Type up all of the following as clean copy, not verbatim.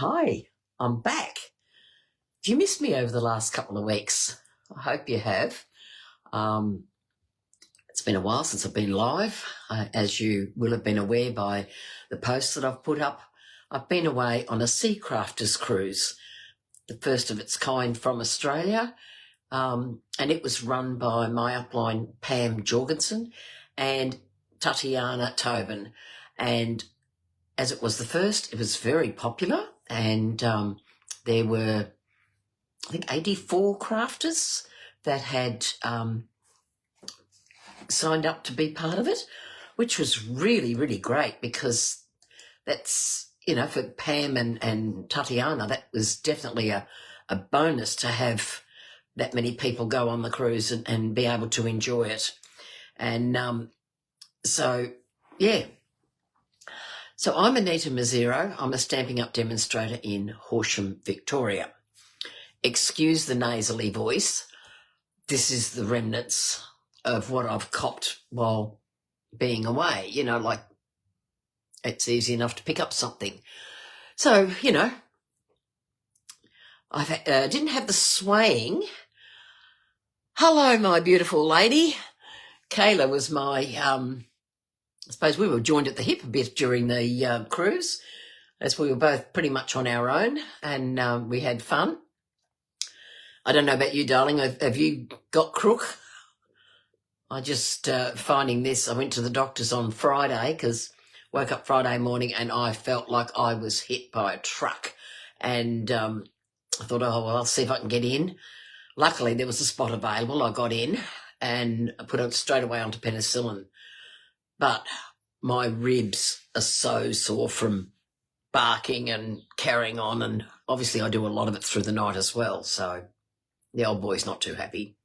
Hi, I'm back. Have you missed me over the last couple of weeks? I hope you have. Um, it's been a while since I've been live. As you will have been aware by the posts that I've put up, I've been away on a Seacrafters cruise, the first of its kind from Australia, and it was run by my upline Pam Jorgensen and Tatiana Tobin. And as it was the first, it was very popular, and there were, I think, 84 crafters that had signed up to be part of it, which was really, really great because that's, for Pam and Tatiana, that was definitely a bonus to have that many people go on the cruise and be able to enjoy it. And so, yeah. So I'm Anita Mazzero. I'm a Stampin' Up demonstrator in Horsham, Victoria. Excuse the nasally voice. This is the remnants of what I've copped while being away. Like, it's easy enough to pick up something. So, I didn't have the swaying. Hello, my beautiful lady. Kayla was my, I suppose we were joined at the hip a bit during the cruise, as we were both pretty much on our own, and we had fun. I don't know about you, darling. Have you got crook? I just finding this. I went to the doctor's on Friday because woke up Friday morning and I felt like I was hit by a truck. And I thought, oh, well, I'll see if I can get in. Luckily, there was a spot available. I got in and I put it straight away onto penicillin. But my ribs are so sore from barking and carrying on. And obviously I do a lot of it through the night as well. So the old boy's not too happy.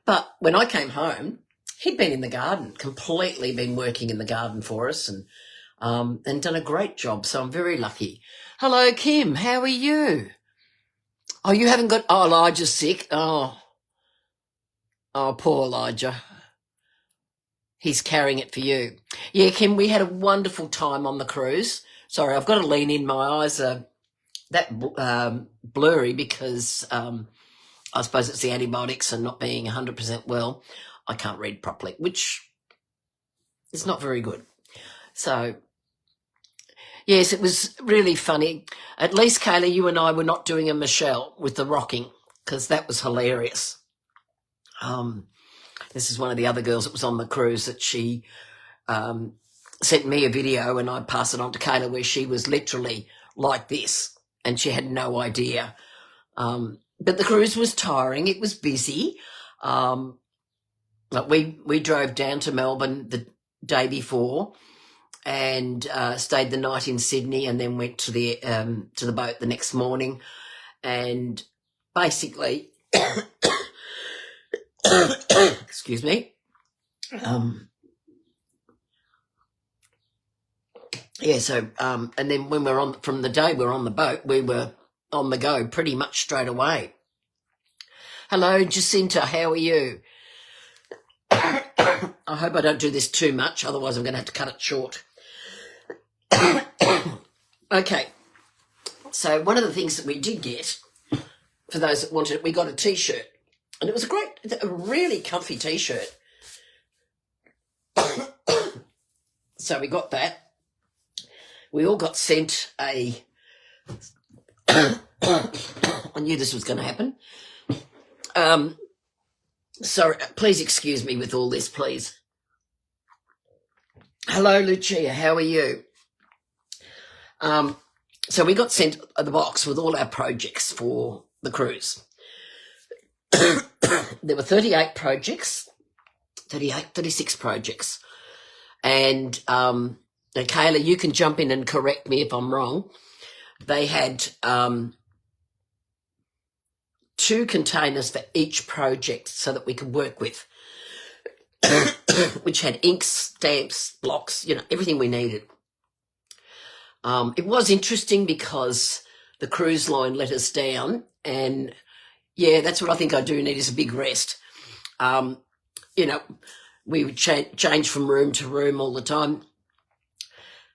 But when I came home, he'd been in the garden, completely been working in the garden for us and done a great job. So I'm very lucky. Hello, Kim. How are you? Oh, you haven't got... Oh, Elijah's sick. Oh, poor Elijah. He's carrying it for you. Yeah, Kim, we had a wonderful time on the cruise. Sorry, I've got to lean in. My eyes are that blurry because... I suppose it's the antibiotics and not being 100% well. I can't read properly, which is not very good. So, yes, it was really funny. At least, Kayla, you and I were not doing a Michelle with the rocking because that was hilarious. This is one of the other girls that was on the cruise that she sent me a video and I passed it on to Kayla where she was literally like this and she had no idea. But the cruise was tiring. It was busy. We drove down to Melbourne the day before and stayed the night in Sydney and then went to the boat the next morning. And basically, excuse me. And then when from the day we were on the boat, we were on the go pretty much straight away. Hello, Jacinta, how are you? I hope I don't do this too much, otherwise I'm going to have to cut it short. Okay, so one of the things that we did get, for those that wanted it, we got a T-shirt. And it was a really comfy T-shirt. So we got that. We all got sent a... I knew this was going to happen. Sorry, please excuse me with all this, please. Hello, Lucia, how are you? So we got sent the box with all our projects for the cruise. There were 36 projects. And Kayla, you can jump in and correct me if I'm wrong. They had 2 containers for each project so that we could work with, which had inks, stamps, blocks, everything we needed. It was interesting because the cruise line let us down and, yeah, that's what I think I do need is a big rest. We would change from room to room all the time.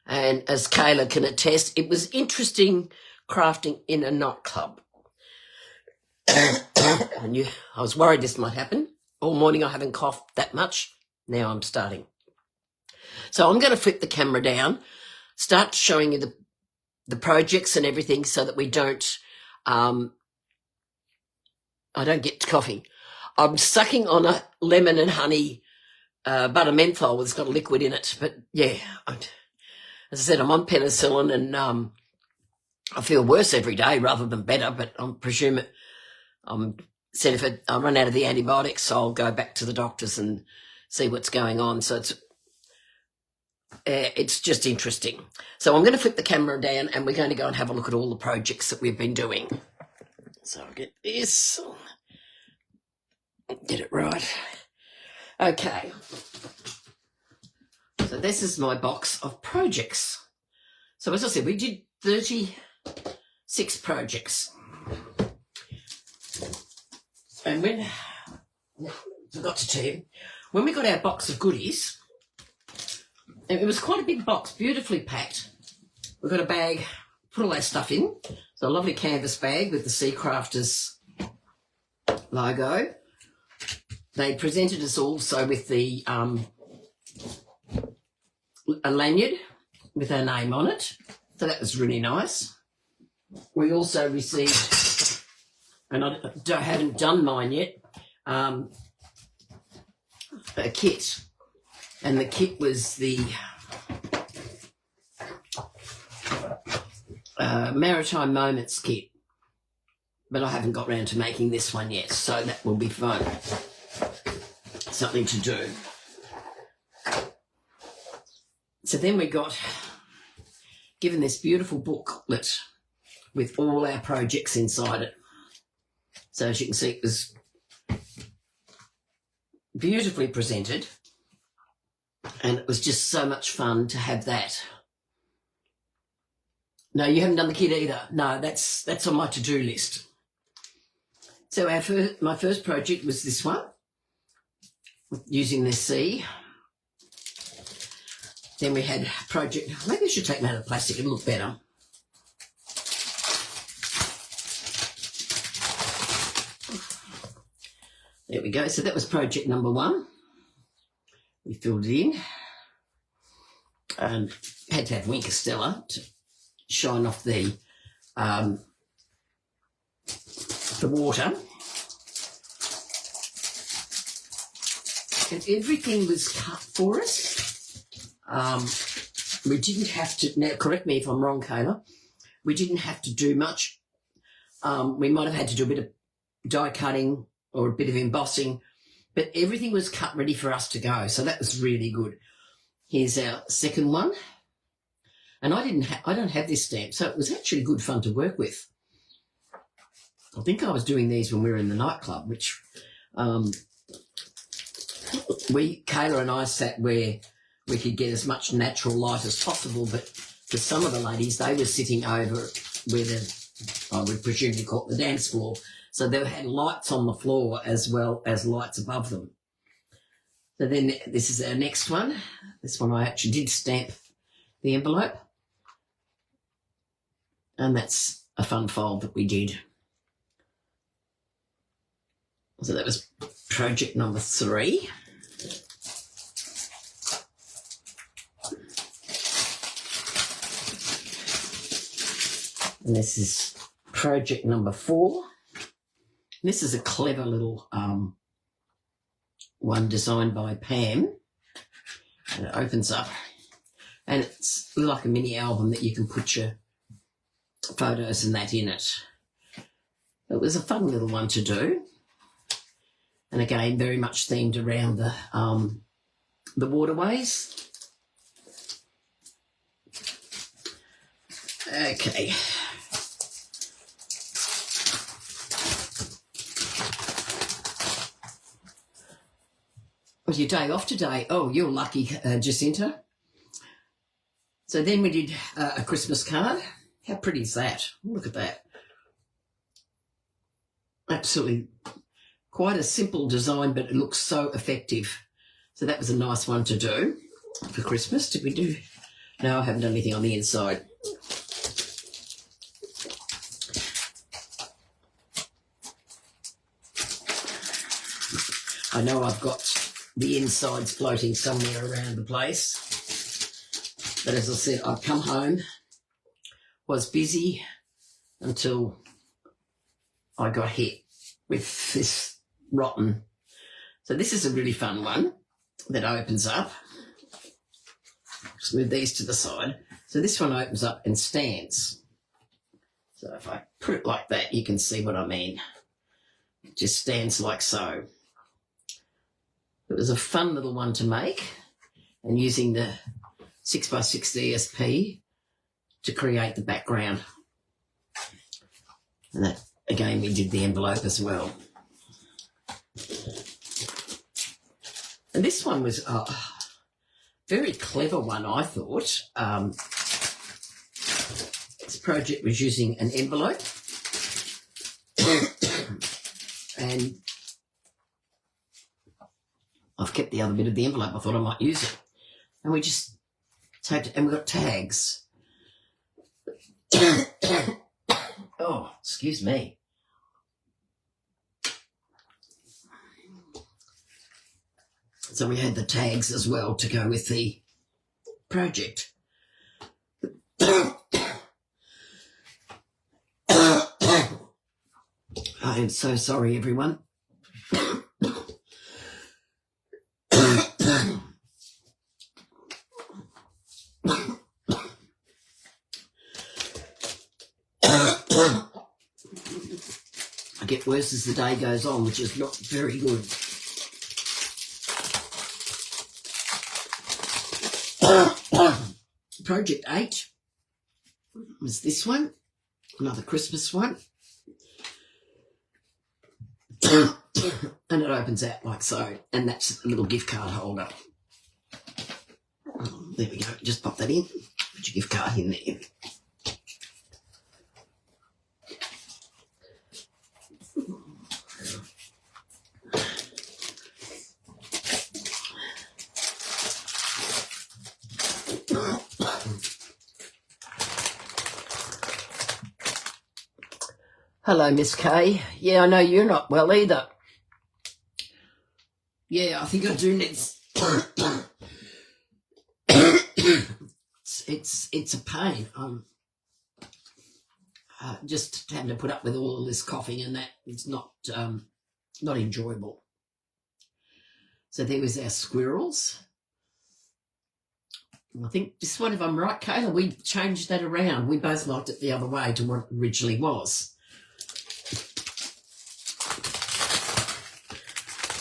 And as Kayla can attest, it was interesting crafting in a nightclub. I was worried this might happen. All morning I haven't coughed that much. Now I'm starting. So I'm going to flip the camera down, start showing you the projects and everything so that we don't, I don't get coughing. I'm sucking on a lemon and honey butter menthol that's got a liquid in it. But yeah, as I said, I'm on penicillin and I feel worse every day rather than better, but I'm presuming said if I run out of the antibiotics, I'll go back to the doctors and see what's going on. So it's just interesting. So I'm going to flip the camera down and we're going to go and have a look at all the projects that we've been doing. So I'll get this. Get it right. Okay. So this is my box of projects. So as I said, we did 36 projects. And forgot to tell you, when we got our box of goodies, and it was quite a big box, beautifully packed. We got a bag, put all our stuff in. So a lovely canvas bag with the Seacrafters logo. They presented us also with a lanyard with our name on it. So that was really nice. We also received, and I haven't done mine yet, a kit. And the kit was the Maritime Moments kit. But I haven't got round to making this one yet, so that will be fun. Something to do. So then we got given this beautiful booklet with all our projects inside it. So as you can see, it was beautifully presented. And it was just so much fun to have that. No, you haven't done the kit either. No, that's on my to-do list. So my first project was this one, using the sea. Then we had project, maybe I should take them out of the plastic, it'll look better. There we go. So that was project number 1. We filled it in and had to have Winker Stella to shine off the water. And everything was cut for us. We didn't have to, now correct me if I'm wrong, Kayla, we didn't have to do much. We might have had to do a bit of die cutting or a bit of embossing, but everything was cut ready for us to go. So that was really good. Here's our second one. And I don't have this stamp, so it was actually good fun to work with. I think I was doing these when we were in the nightclub, which Kayla and I sat where we could get as much natural light as possible, but for some of the ladies, they were sitting over where I would presume you call it the dance floor. So they had lights on the floor as well as lights above them. So then this is our next one. This one I actually did stamp the envelope. And that's a fun fold that we did. So that was project number 3. And this is project number 4. This is a clever little one designed by Pam. And it opens up. And it's like a mini album that you can put your photos and that in it. It was a fun little one to do. And again, very much themed around the waterways. Okay. Was your day off today? Oh, you're lucky, Jacinta. So then we did a Christmas card. How pretty is that? Look at that. Absolutely quite a simple design, but it looks so effective. So that was a nice one to do for Christmas. Did we do? No, I haven't done anything on the inside. I know I've got the insides floating somewhere around the place. But as I said, I've come home, was busy until I got hit with this rotten. So this is a really fun one that opens up. Just move these to the side. So this one opens up and stands. So if I put it like that, you can see what I mean. It just stands like so. It was a fun little one to make, and using the 6x6 DSP to create the background. And that, again, we did the envelope as well. And this one was a very clever one, I thought. This project was using an envelope and I've kept the other bit of the envelope. I thought I might use it. And we just taped it, and we got tags. Oh, excuse me. So we had the tags as well to go with the project. I am so sorry, everyone. I get worse as the day goes on, which is not very good. Project 8 was this one, another Christmas one. And it opens out like so, and that's a little gift card holder. There we go, just pop that in, put your gift card in there. Hello, Miss Kay. Yeah, I know you're not well either. Yeah, I think I do need... it's a pain. Just having to put up with all of this coughing and that. It's not enjoyable. So there was our squirrels. I think this one, if I'm right, Kayla, we changed that around. We both liked it the other way to what it originally was.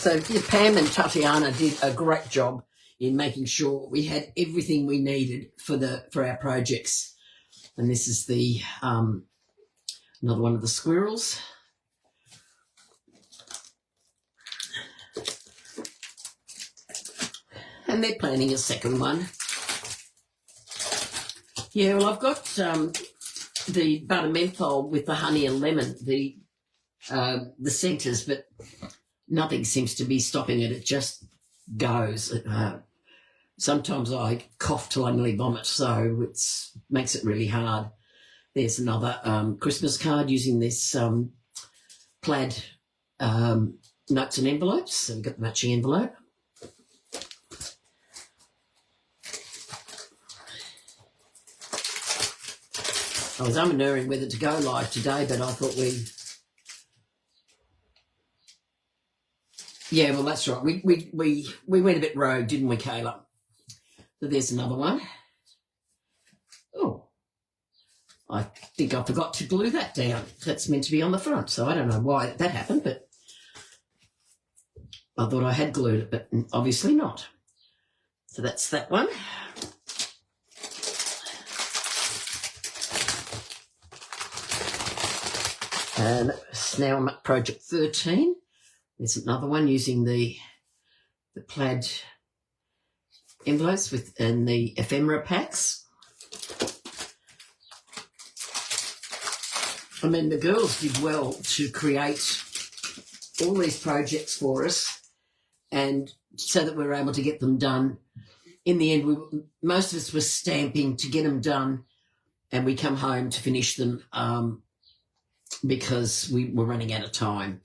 So yeah, Pam and Tatiana did a great job in making sure we had everything we needed for our projects. And this is the another one of the squirrels. And they're planning a second one. Yeah, well, I've got the butter menthol with the honey and lemon, the centres, but nothing seems to be stopping it. It just goes. Sometimes I cough till I nearly vomit, so it makes it really hard. There's another Christmas card using this plaid notes and envelopes. So we've got the matching envelope. I was umming whether to go live today, but I thought yeah, well, that's right. We went a bit rogue, didn't we, Kayla? So there's another one. Oh, I think I forgot to glue that down. That's meant to be on the front, so I don't know why that happened, but I thought I had glued it, but obviously not. So that's that one. And now I'm at project 13. There's another one using the plaid envelopes and the ephemera packs. I mean, the girls did well to create all these projects for us, and so that we were able to get them done. In the end, most of us were stamping to get them done, and we come home to finish them because we were running out of time.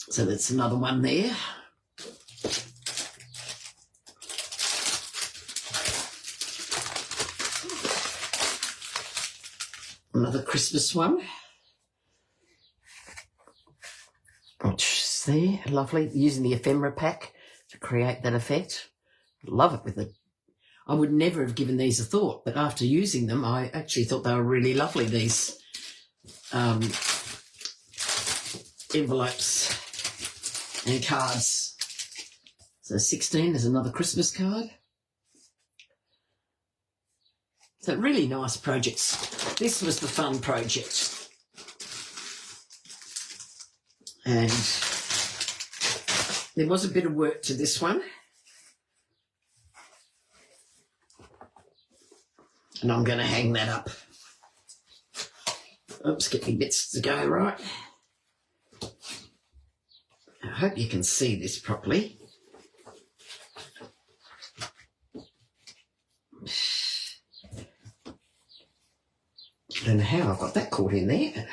So that's another one there. Another Christmas one, which is there, lovely, using the ephemera pack to create that effect. Love it with it. I would never have given these a thought, but after using them, I actually thought they were really lovely, these envelopes and cards. So 16, there's another Christmas card. So really nice projects. This was the fun project. And there was a bit of work to this one. And I'm going to hang that up. Oops, get me bits to go right. I hope you can see this properly. I don't know how I've got that caught in there.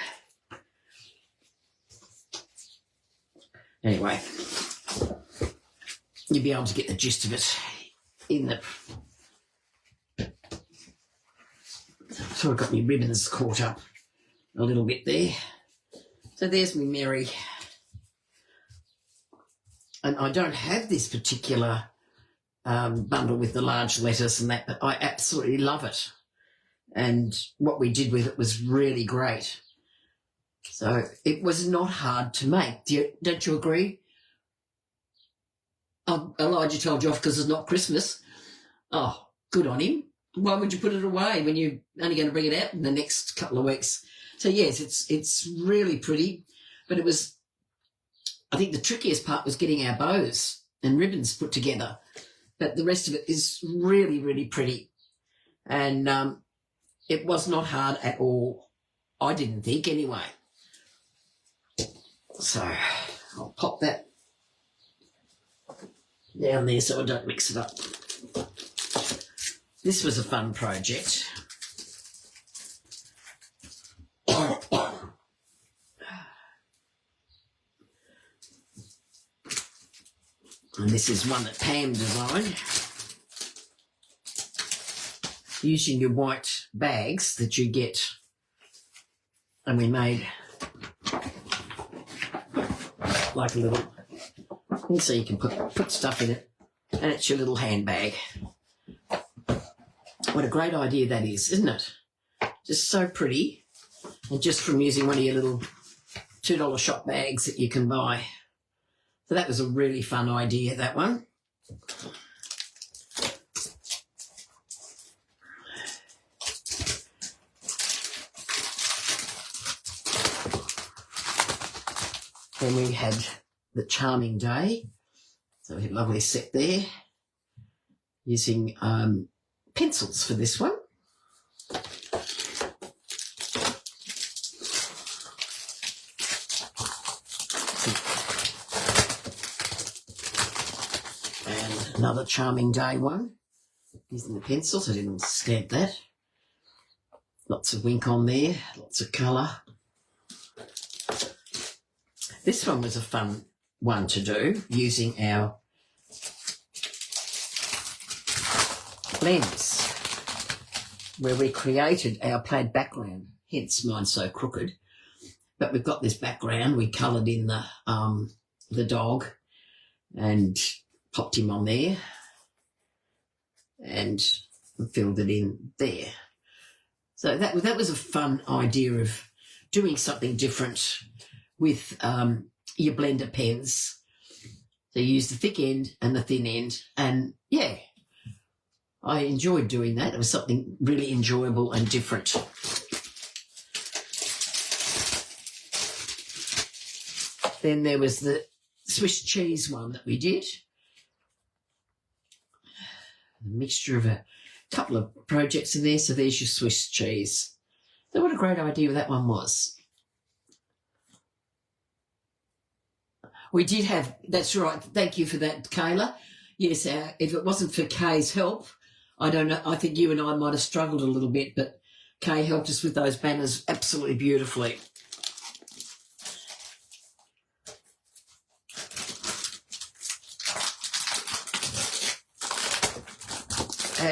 Anyway, you'll be able to get the gist of it in the... So I've got my ribbons caught up a little bit there. So there's me Mary. And I don't have this particular bundle with the large letters and that, but I absolutely love it. And what we did with it was really great. So it was not hard to make. Don't you agree? Oh, Elijah told you off because it's not Christmas. Oh, good on him. Why would you put it away when you're only going to bring it out in the next couple of weeks? So, yes, it's really pretty. But it was, I think the trickiest part was getting our bows and ribbons put together. But the rest of it is really, really pretty. And it was not hard at all. I didn't think anyway. So I'll pop that down there so I don't mix it up. This was a fun project. And this is one that Pam designed. Using your white bags that you get. And we made like a little thing so you can put stuff in it. And it's your little handbag. What a great idea that is, isn't it? Just so pretty. And just from using one of your little $2 shop bags that you can buy. So that was a really fun idea, that one. Then we had the Charming Day. So we had a lovely set there. Using pencils for this one. And another Charming Day one. Using the pencils, I didn't stamp that. Lots of wink on there, lots of colour. This one was a fun one to do, using our blends, where we created our plaid background, hence mine's so crooked. But we've got this background, we coloured in the dog and popped him on there and filled it in there. So that was a fun idea of doing something different with your blender pens. So you use the thick end and the thin end, and yeah, I enjoyed doing that. It was something really enjoyable and different. Then there was the Swiss cheese one that we did. A mixture of a couple of projects in there. So there's your Swiss cheese. So what a great idea that one was. We did have, that's right, thank you for that, Kayla. Yes, if it wasn't for Kay's help, I don't know, I think you and I might have struggled a little bit, but Kay helped us with those banners absolutely beautifully.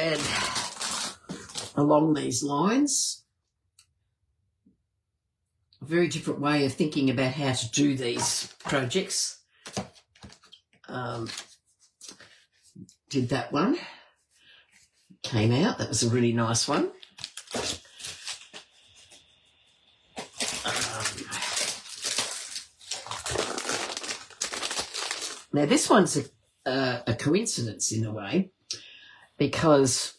had, along these lines, a very different way of thinking about how to do these projects. Did that one. Came out. That was a really nice one. Now, this one's a coincidence in a way, because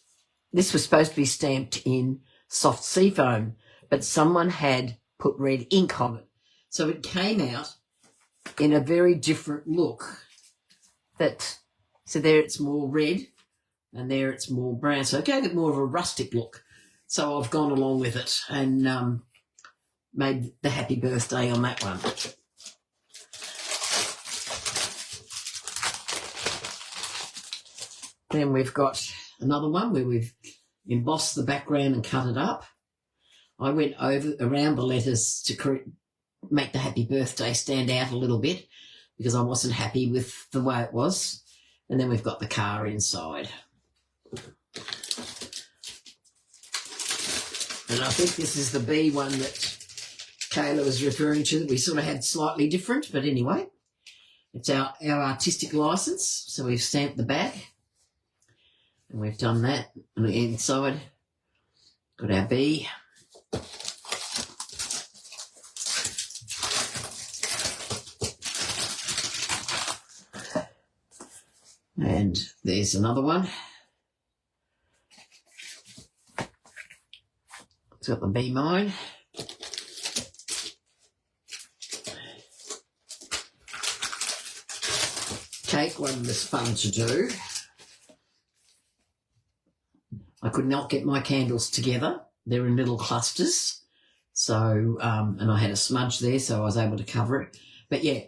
this was supposed to be stamped in soft seafoam, but someone had put red ink on it. So it came out in a very different look. So there it's more red and there it's more brown. So it gave it more of a rustic look. So I've gone along with it and made the happy birthday on that one. Then we've got another one where we've embossed the background and cut it up. I went around the letters to make the happy birthday stand out a little bit because I wasn't happy with the way it was. And then we've got the car inside. And I think this is the B one that Kayla was referring to, that we sort of had slightly different, but anyway, it's our artistic license. So we've stamped the back. And we've done that. And the inside, got our B. And there's another one. It's got the B mine. Cake one was fun to do. I could not get my candles together. They're in little clusters. So, and I had a smudge there, so I was able to cover it. But yeah,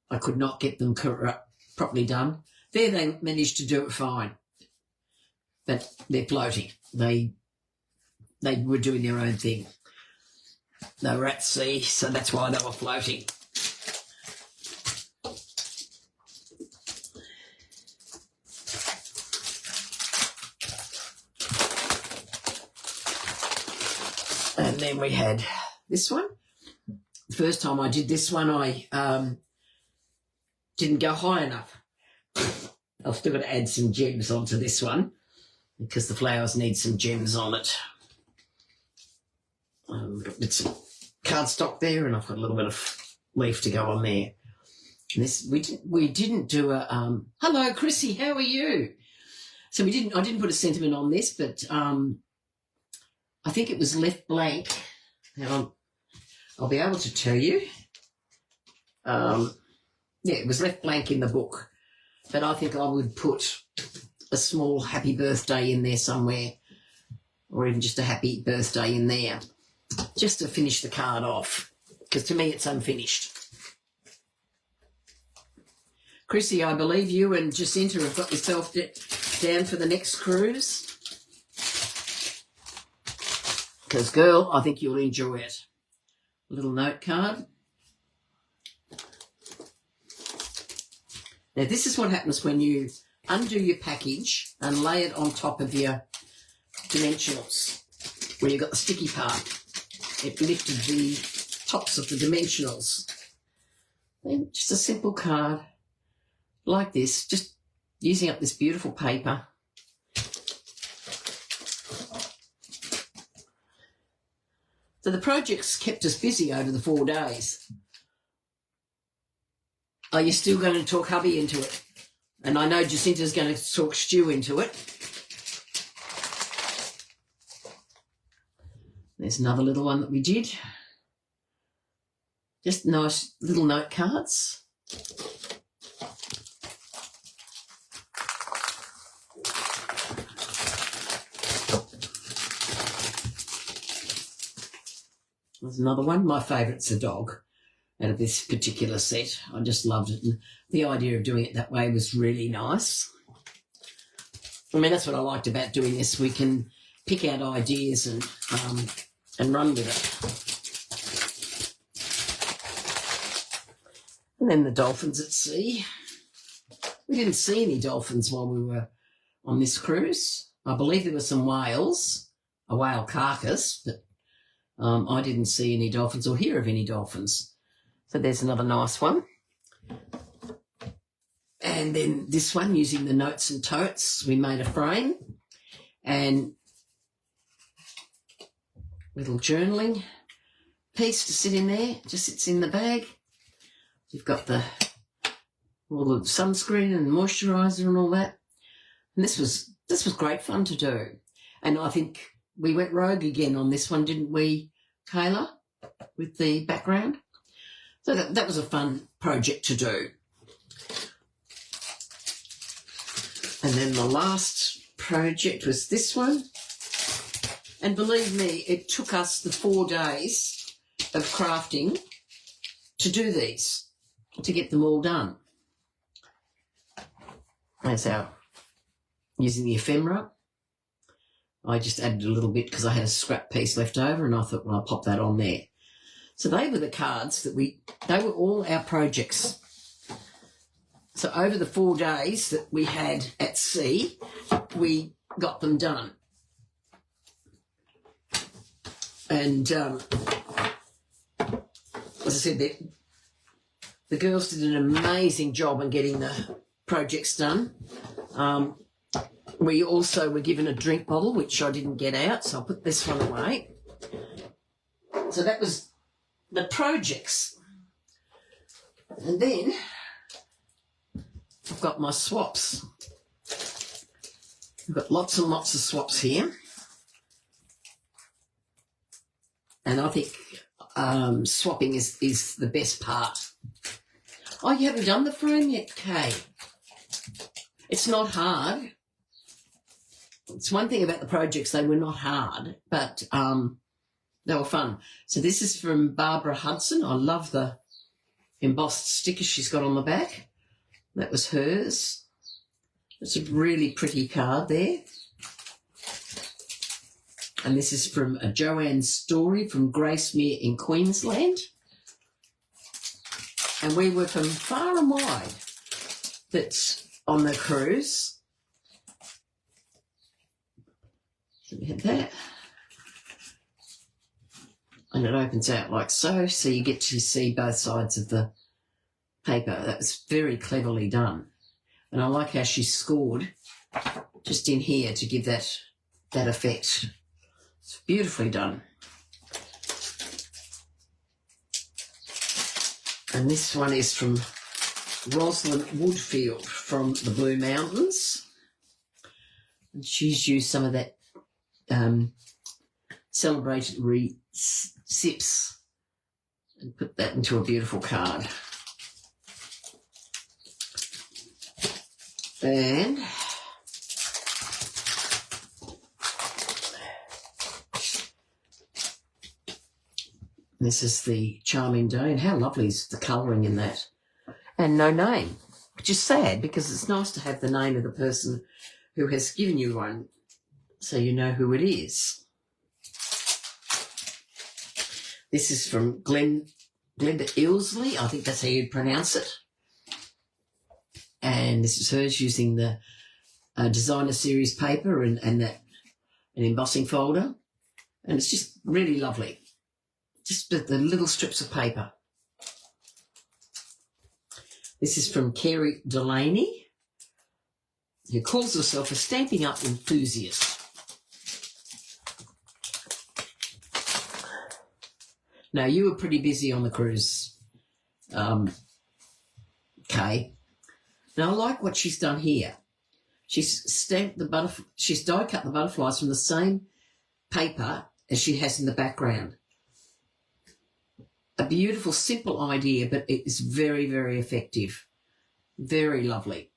I could not get them properly done. There they managed to do it fine. But they're floating. They were doing their own thing. They were at sea, so that's why they were floating. And then we had this one. The first time I did this one, I didn't go high enough. I've still got to add some gems onto this one because the flowers need some gems on it. Got bits of cardstock there, and I've got a little bit of leaf to go on there. And this we didn't do a hello Chrissy, how are you? So I didn't put a sentiment on this, but I think it was left blank. Now I'll be able to tell you. Yeah, it was left blank in the book, but I think I would put a small happy birthday in there somewhere, or even just a happy birthday in there, just to finish the card off, because to me it's unfinished. Chrissy, I believe you and Jacinta have got yourself down for the next cruise. Because, girl, I think you'll enjoy it. A little note card. Now, this is what happens when you undo your package and lay it on top of your dimensionals, where you've got the sticky part. It lifted the tops of the dimensionals. And just a simple card like this, just using up this beautiful paper. So the project's kept us busy over the 4 days. Are you still going to talk hubby into it? And I know Jacinta's going to talk Stu into it. There's another little one that we did. Just nice little note cards. There's another one. My favourite's a dog out of this particular set. I just loved it. And the idea of doing it that way was really nice. I mean, that's what I liked about doing this. We can pick out ideas and run with it. And then the dolphins at sea. We didn't see any dolphins while we were on this cruise. I believe there were some whales, a whale carcass, but I didn't see any dolphins or hear of any dolphins. So there's another nice one. And then this one, using the notes and totes, we made a frame and little journaling piece to sit in there. Just sits in the bag. You've got all the sunscreen and moisturiser and all that. And this was great fun to do. And I think we went rogue again on this one, didn't we, Kayla, with the background? So that was a fun project to do. And then the last project was this one. And believe me, it took us the 4 days of crafting to do these, to get them all done. That's our, using the ephemera. I just added a little bit because I had a scrap piece left over and I thought, well, I'll pop that on there. So they were the cards that they were all our projects. So over the 4 days that we had at sea, we got them done. And as I said, the girls did an amazing job in getting the projects done. We also were given a drink bottle, which I didn't get out, so I'll put this one away. So that was the projects. And then I've got my swaps. I've got lots and lots of swaps here. And I think swapping is the best part. Oh, you haven't done the frame yet, Kay? It's not hard. It's one thing about the projects, they were not hard, but they were fun. So this is from Barbara Hudson. I love the embossed stickers she's got on the back. That was hers. It's a really pretty card there. And this is from a Joanne Story from Gracemere in Queensland. And we were from far and wide that's on the cruise. So we had that. And it opens out like so you get to see both sides of the paper. That was very cleverly done. And I like how she scored just in here to give that effect. It's beautifully done. And this one is from Rosalind Woodfield from the Blue Mountains. And she's used some of that celebratory sips and put that into a beautiful card. And this is the Charming Day, and how lovely is the colouring in that. And no name, which is sad because it's nice to have the name of the person who has given you one so you know who it is. This is from Glenda Ilsley, I think that's how you pronounce it. And this is hers using the designer series paper and an embossing folder. And it's just really lovely. Just the little strips of paper. This is from Kerry Delaney, who calls herself a Stamping Up enthusiast. Now, you were pretty busy on the cruise, Kay. Now, I like what she's done here. She's stamped she's die cut the butterflies from the same paper as she has in the background. A beautiful, simple idea, but it is very, very effective. Very lovely.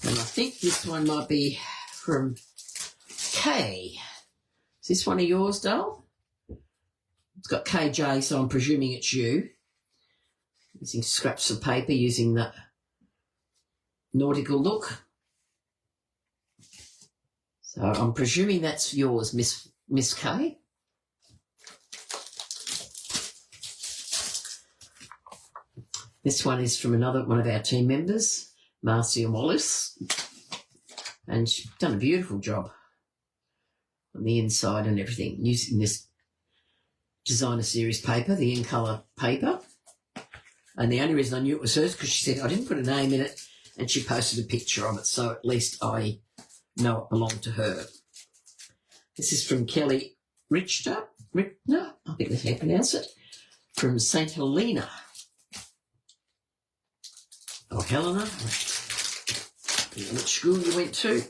And I think this one might be from Kay. Is this one of yours, doll? It's got KJ, so I'm presuming it's you. Using scraps of paper, using the nautical look. So I'm presuming that's yours, Miss Kay. This one is from another one of our team members, Marcia Wallace, and she's done a beautiful job on the inside and everything using this designer series paper, the in colour paper. And the only reason I knew it was hers because she said I didn't put a name in it, and she posted a picture of it, so at least I know it belonged to her. This is from Kelly Richter. No, I think that's how you pronounce it. From St. Helena. Or Helena. Which school you went to.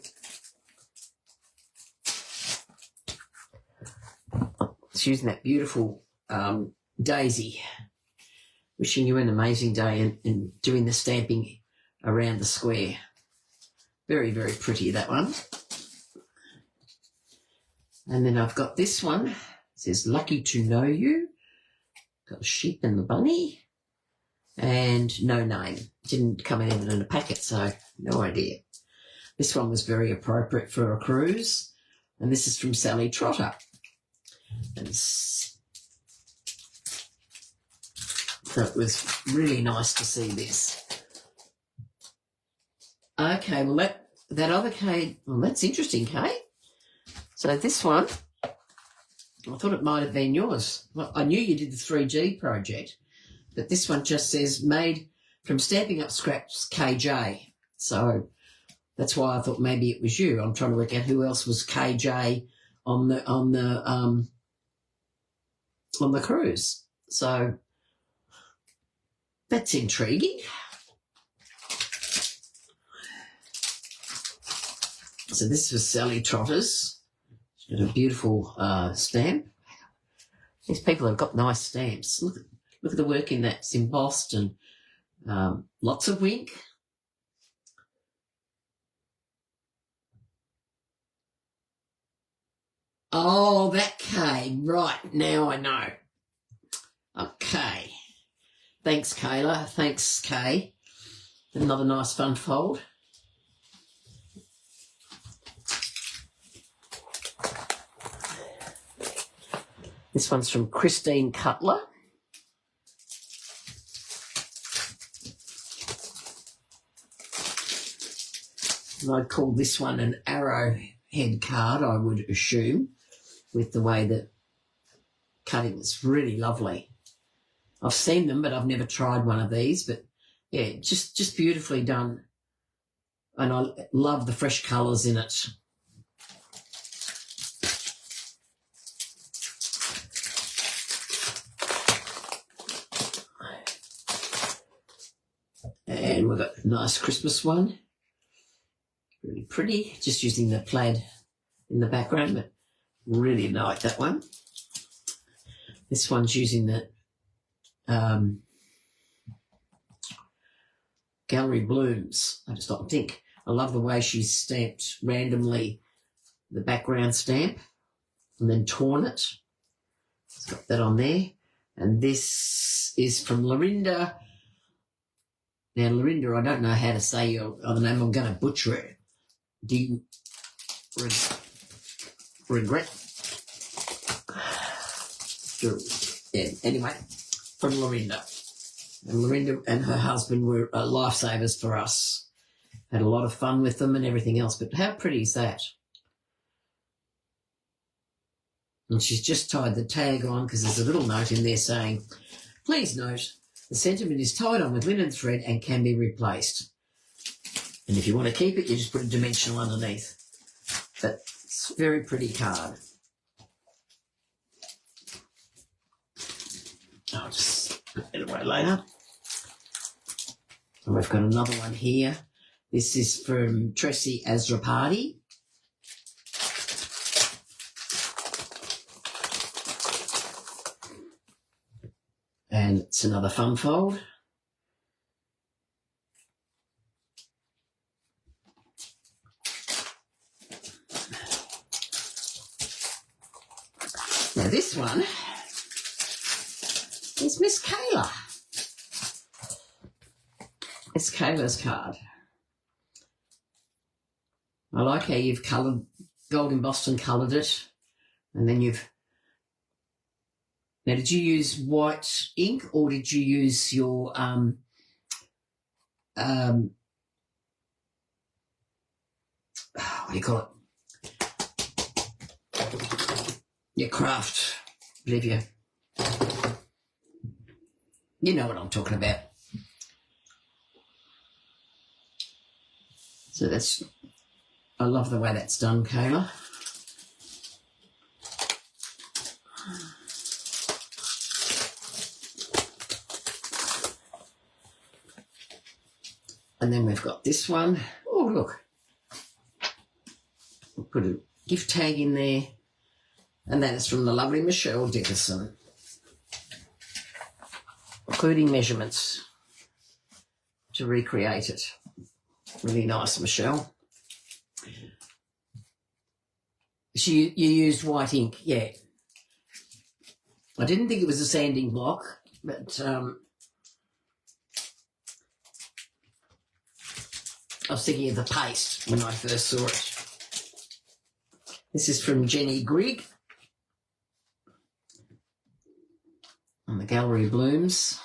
It's using that beautiful daisy. Wishing you an amazing day and doing the stamping around the square. Very, very pretty, that one. And then I've got this one. It says, lucky to know you. Got a sheep and the bunny. And no name. Didn't come in a packet, so no idea. This one was very appropriate for a cruise. And this is from Sally Trotter. And so it was really nice to see this. Okay, well that other Kay, well that's interesting, Kay. So this one, I thought it might have been yours. Well, I knew you did the 3G project, but this one just says made from Stamping Up Scraps KJ. So that's why I thought maybe it was you. I'm trying to work out who else was KJ on the cruise. So that's intriguing. So this was Sally Trotter's. She's got a beautiful stamp. These people have got nice stamps. Look at the work in that. It's embossed and lots of wink. Oh, that K. Right, now I know. Okay. Thanks, Kayla. Thanks, Kay. Another nice fun fold. This one's from Christine Cutler. And I'd call this one an arrowhead card, I would assume, with the way that cutting is really lovely. I've seen them, but I've never tried one of these. But, yeah, just beautifully done. And I love the fresh colours in it. And we've got a nice Christmas one. Really pretty. Just using the plaid in the background, but really like that one. This one's using the Gallery Blooms. I just don't think. I love the way she's stamped randomly the background stamp and then torn it. It's got that on there. And this is from Lorinda. Now, Lorinda, I don't know how to say your other name. I'm going to butcher it. Do you regret? Yeah, anyway, from Lorinda. And Lorinda and her husband were lifesavers for us. Had a lot of fun with them and everything else. But how pretty is that? And she's just tied the tag on because there's a little note in there saying, please note, the sentiment is tied on with linen thread and can be replaced. And if you want to keep it, you just put a dimensional underneath. But it's a very pretty card. I'll just put it away later. And we've got another one here. This is from Tressie Azrapati. And it's another fun fold. Now this one is Miss Kayla. It's Kayla's card. I like how you've coloured, gold embossed and coloured it. And then you've... Now, did you use white ink or did you use your what do you call it? Your craft, Olivia. You know what I'm talking about. So that's, I love the way that's done, Kayla. And then we've got this one. Oh, look. We'll put a gift tag in there. And that is from the lovely Michelle Dickerson, including measurements to recreate it. Really nice, Michelle. You used white ink, yeah. I didn't think it was a sanding block, but I was thinking of the paste when I first saw it. This is from Jenny Grigg on the Gallery Blooms.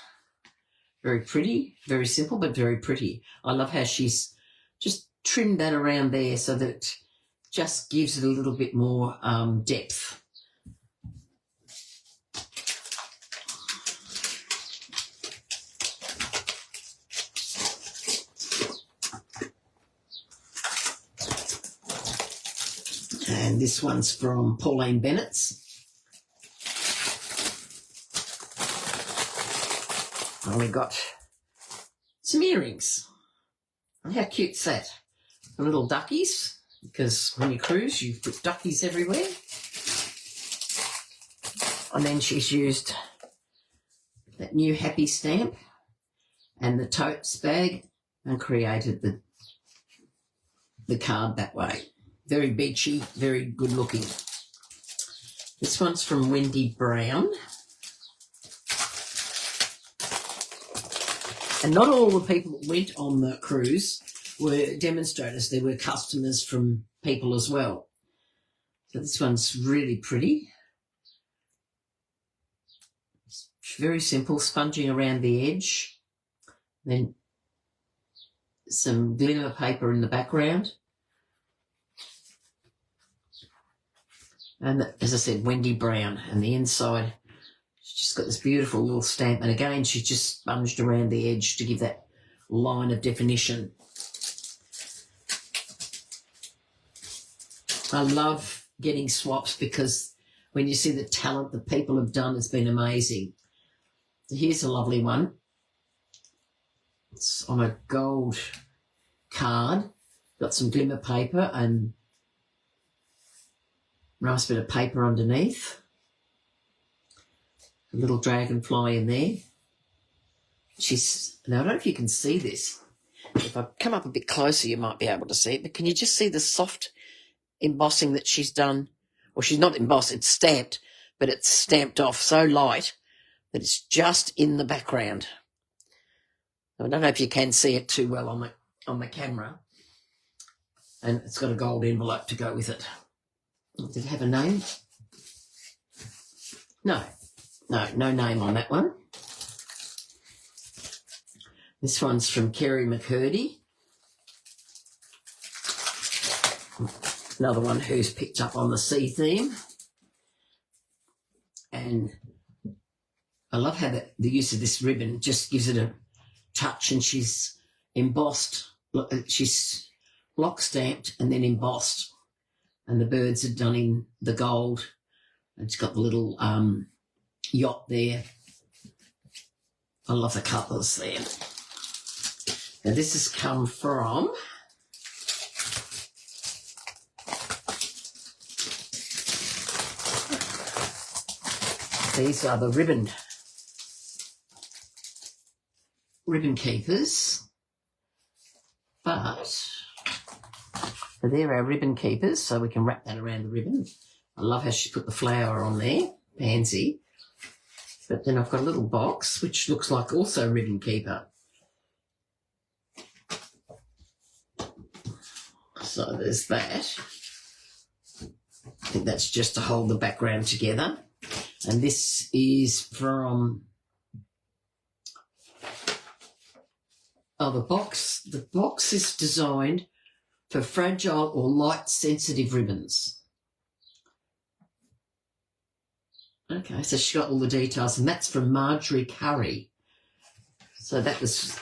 Very pretty, very simple, but very pretty. I love how she's just trimmed that around there so that it just gives it a little bit more depth. And this one's from Pauline Bennett's. And we got some earrings. How cute's that? The little duckies, because when you cruise, you put duckies everywhere. And then she's used that new happy stamp and the totes bag and created the card that way. Very beachy, very good looking. This one's from Wendy Brown. And not all the people that went on the cruise were demonstrators. There were customers from people as well. So this one's really pretty. It's very simple, sponging around the edge. Then some glitter paper in the background. And as I said, Wendy Brown, and the inside, she's just got this beautiful little stamp. And again, she's just sponged around the edge to give that line of definition. I love getting swaps because when you see the talent that people have done, it's been amazing. Here's a lovely one. It's on a gold card. Got some glimmer paper and nice bit of paper underneath. A little dragonfly in there. Now, I don't know if you can see this. If I come up a bit closer, you might be able to see it. But can you just see the soft embossing that she's done? Well, she's not embossed, it's stamped, but it's stamped off so light that it's just in the background. I don't know if you can see it too well on the camera. And it's got a gold envelope to go with it. Did it have a name? No name on that one. This one's from Kerry McCurdy. Another one who's picked up on the sea theme. And I love how the use of this ribbon just gives it a touch, and she's embossed. She's block stamped and then embossed. And the birds are done in the gold. It's got the little yacht there. I love the colours there. Now this has come from these are the ribbon keepers, but they're our ribbon keepers, so we can wrap that around the ribbon. I love how she put the flower on there, pansy. But then I've got a little box, which looks like also ribbon keeper. So there's that. I think that's just to hold the background together. And this is from Oh, the box. The box is designed for fragile or light-sensitive ribbons. Okay, so she got all the details, and that's from Marjorie Curry. So that was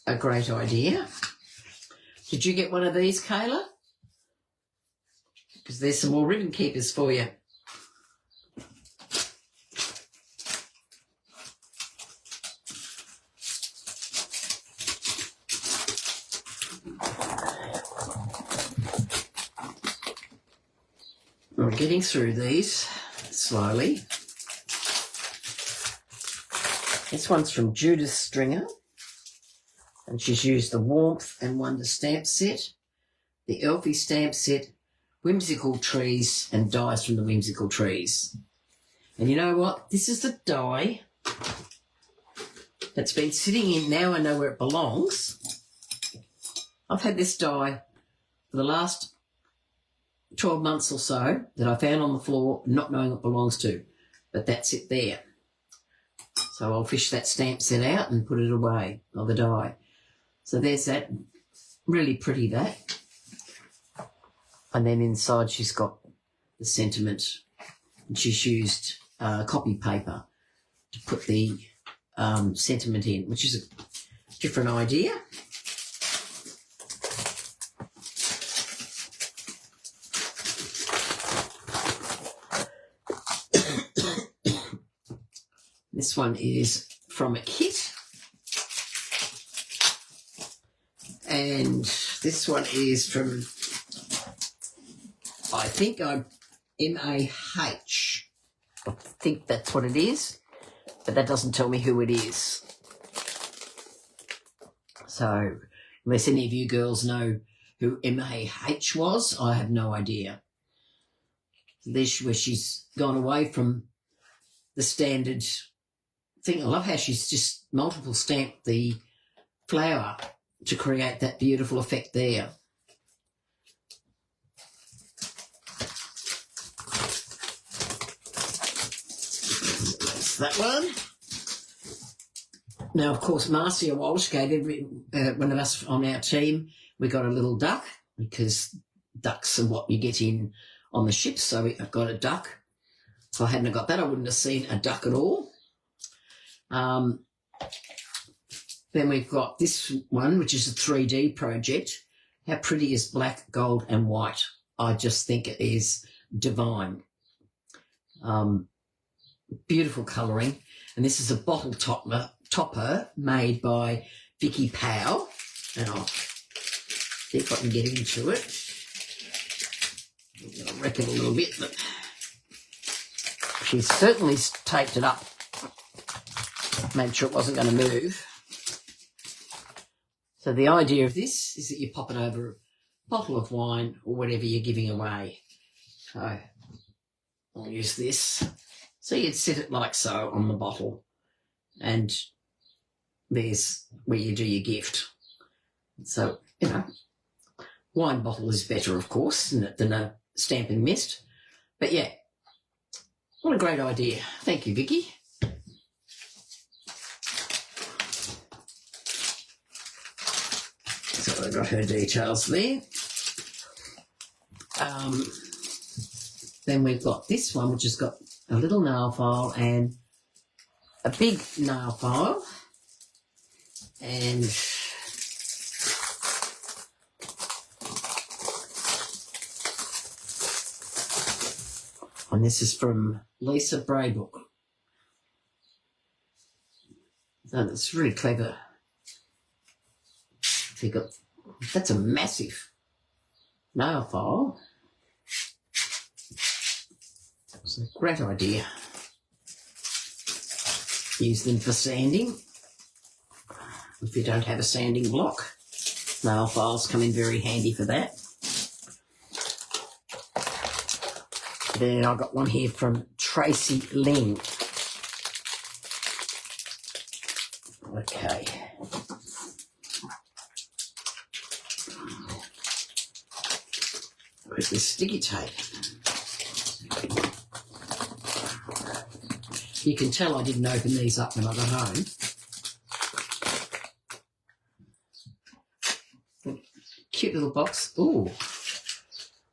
a great idea. Did you get one of these, Kayla? Because there's some more ribbon keepers for you. We're getting through these slowly. This one's from Judith Stringer, and she's used the Warmth and Wonder stamp set, the Elfie stamp set, Whimsical Trees, and dies from the Whimsical Trees. And you know what? This is the die that's been sitting in. Now I know where it belongs. I've had this die for the last 12 months or so that I found on the floor, not knowing what it belongs to, but that's it there. So I'll fish that stamp set out and put it away, or the die. So there's that, really pretty that. And then inside she's got the sentiment. And she's used copy paper to put the sentiment in, which is a different idea. This one is from a kit. And this one is from, I think I'm M-A-H. I think that's what it is, but that doesn't tell me who it is. So unless any of you girls know who M-A-H was, I have no idea. This where she's gone away from the standard thing. I love how she's just multiple stamped the flower to create that beautiful effect there. That's that one. Now, of course, Marcia Walsh gave every one of us on our team, we got a little duck, because ducks are what you get in on the ships, so I've got a duck. If I hadn't got that, I wouldn't have seen a duck at all. Then we've got this one, which is a 3D project. How pretty is black, gold and white? I just think it is divine. Beautiful colouring. And this is a bottle topper made by Vicky Powell. And I'll see if I can get into it. I'm going to wreck it a little bit, but she's certainly taped it up. Made sure it wasn't going to move. So the idea of this is that you pop it over a bottle of wine or whatever you're giving away. So I'll use this. So you'd set it like so on the bottle, and there's where you do your gift. So, you know, wine bottle is better, of course, than a stamping mist. But yeah, what a great idea. Thank you, Vicky. So I've got her details there. Then we've got this one, which has got a little nail file and a big nail file. And this is from Lisa Braybook. So that's really clever. So you've got, that's a massive nail file. It's a great idea. Use them for sanding. If you don't have a sanding block, nail files come in very handy for that. Then I've got one here from Tracy Ling. Okay. Where's this sticky tape? You can tell I didn't open these up when I got home. cute little box. Ooh,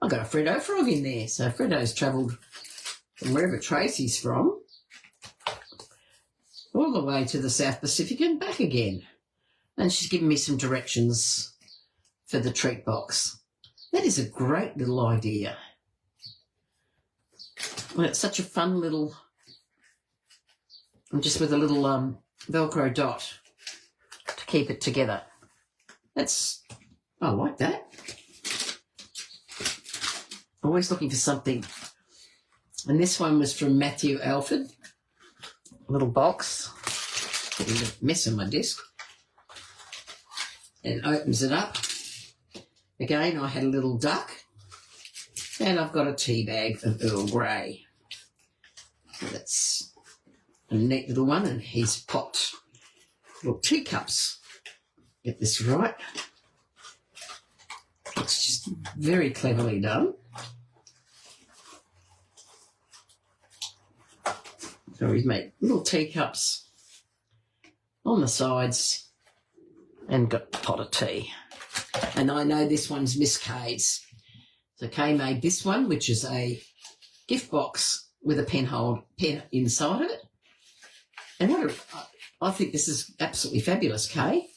I got a Freddo frog in there. So Freddo's travelled from wherever Tracy's from, all the way to the South Pacific and back again. And she's given me some directions for the treat box. That is a great little idea. Well, it's such a fun little, and just with a little Velcro dot to keep it together. I like that. Always looking for something. And this one was from Matthew Alford. A little box. Getting a mess on my desk. And opens it up. Again, I had a little duck. And I've got a tea bag of Earl Grey. So that's a neat little one. And he's popped little teacups. Get this right. It's just very cleverly done. So he's made little teacups on the sides and got a pot of tea. And I know this one's Miss Kay's. So Kay made this one, which is a gift box with a pen inside of it. And I think this is absolutely fabulous, Kay.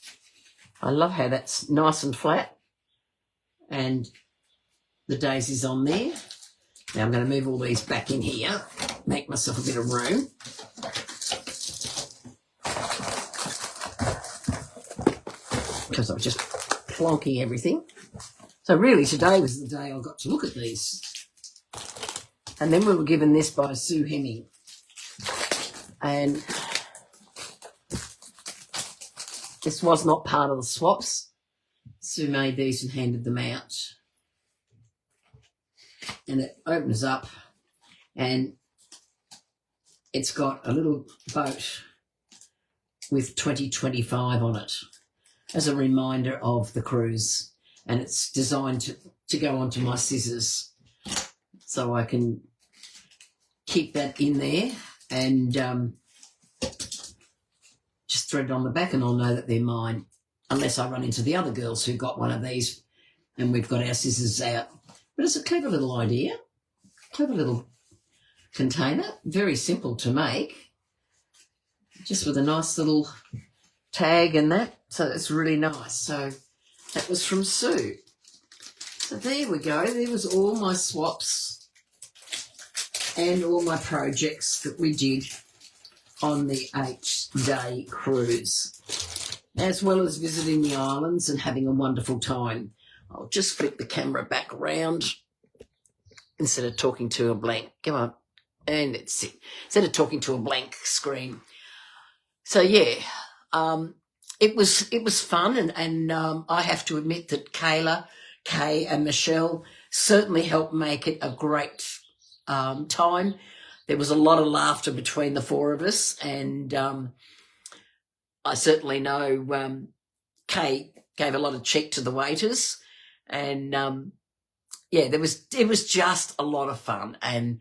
I love how that's nice and flat. And the daisies on there. Now I'm going to move all these back in here, make myself a bit of room. Because I was just plonking everything. So really today was the day I got to look at these. And then we were given this by Sue Hemming. And this was not part of the swaps. Sue made these and handed them out. And it opens up and it's got a little boat with 2025 on it as a reminder of the cruise. And it's designed to go onto my scissors so I can keep that in there and just thread it on the back and I'll know that they're mine, unless I run into the other girls who got one of these and we've got our scissors out. But it's a clever little idea, clever little container, very simple to make, just with a nice little tag and that. So it's really nice. So that was from Sue. So there we go. There was all my swaps and all my projects that we did on the 8-day cruise, as well as visiting the islands and having a wonderful time. I'll just flip the camera back around instead of talking to a blank. Come on. And it's it. Instead of talking to a blank screen. So, yeah, it was fun. And I have to admit that Kayla, Kay and Michelle certainly helped make it a great time. There was a lot of laughter between the four of us. And I certainly know Kay gave a lot of cheek to the waiters. And, yeah, it was just a lot of fun. And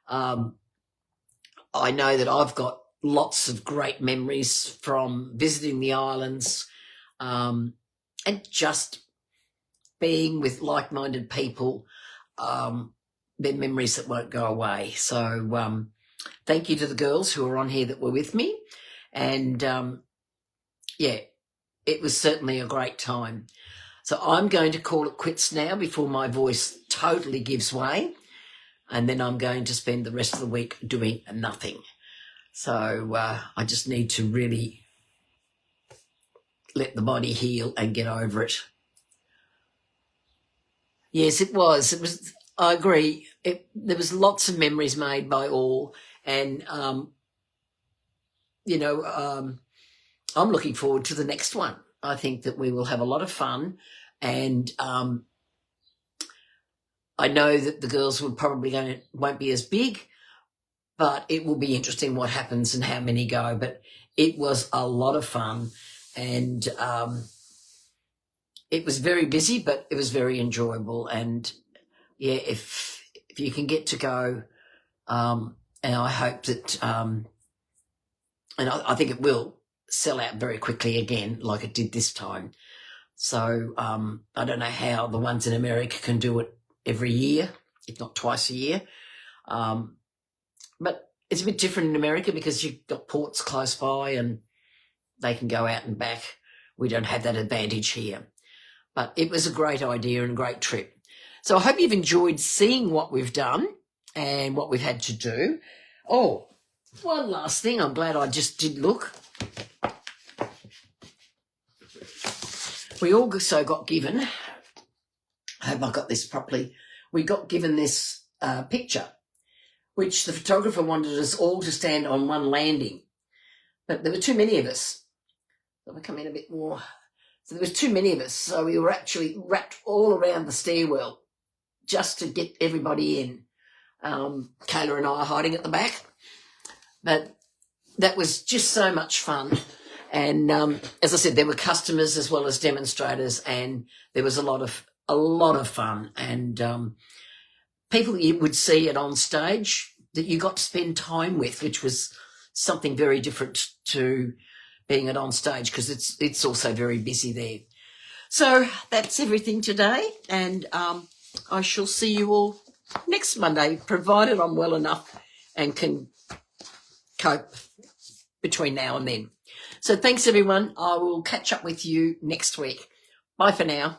I know that I've got lots of great memories from visiting the islands and just being with like-minded people. They're memories that won't go away. So thank you to the girls who were on here that were with me. And, yeah, it was certainly a great time. So I'm going to call it quits now before my voice totally gives way. And then I'm going to spend the rest of the week doing nothing. So I just need to really let the body heal and get over it. Yes, it was. It was. I agree. There was lots of memories made by all. And, you know, I'm looking forward to the next one. I think that we will have a lot of fun. And I know that the girls won't be as big, but it will be interesting what happens and how many go. But it was a lot of fun, and it was very busy, but it was very enjoyable. And yeah, if you can get to go, and I hope that, and I think it will sell out very quickly again, like it did this time. So I don't know how the ones in America can do it every year, if not twice a year. But it's a bit different in America because you've got ports close by and they can go out and back. We don't have that advantage here. But it was a great idea and a great trip. So I hope you've enjoyed seeing what we've done and what we've had to do. Oh, one last thing. I'm glad I just did look. We also got given, I hope I got this properly, we got given this picture, which the photographer wanted us all to stand on one landing. But there were too many of us. So we come in a bit more. So there was too many of us. So we were actually wrapped all around the stairwell just to get everybody in. Kayla and I are hiding at the back. But that was just so much fun. And as I said, there were customers as well as demonstrators, and there was a lot of fun. And people that you would see it on stage that you got to spend time with, which was something very different to being at on stage because it's also very busy there. So that's everything today, and I shall see you all next Monday, provided I'm well enough and can cope between now and then. So thanks, everyone. I will catch up with you next week. Bye for now.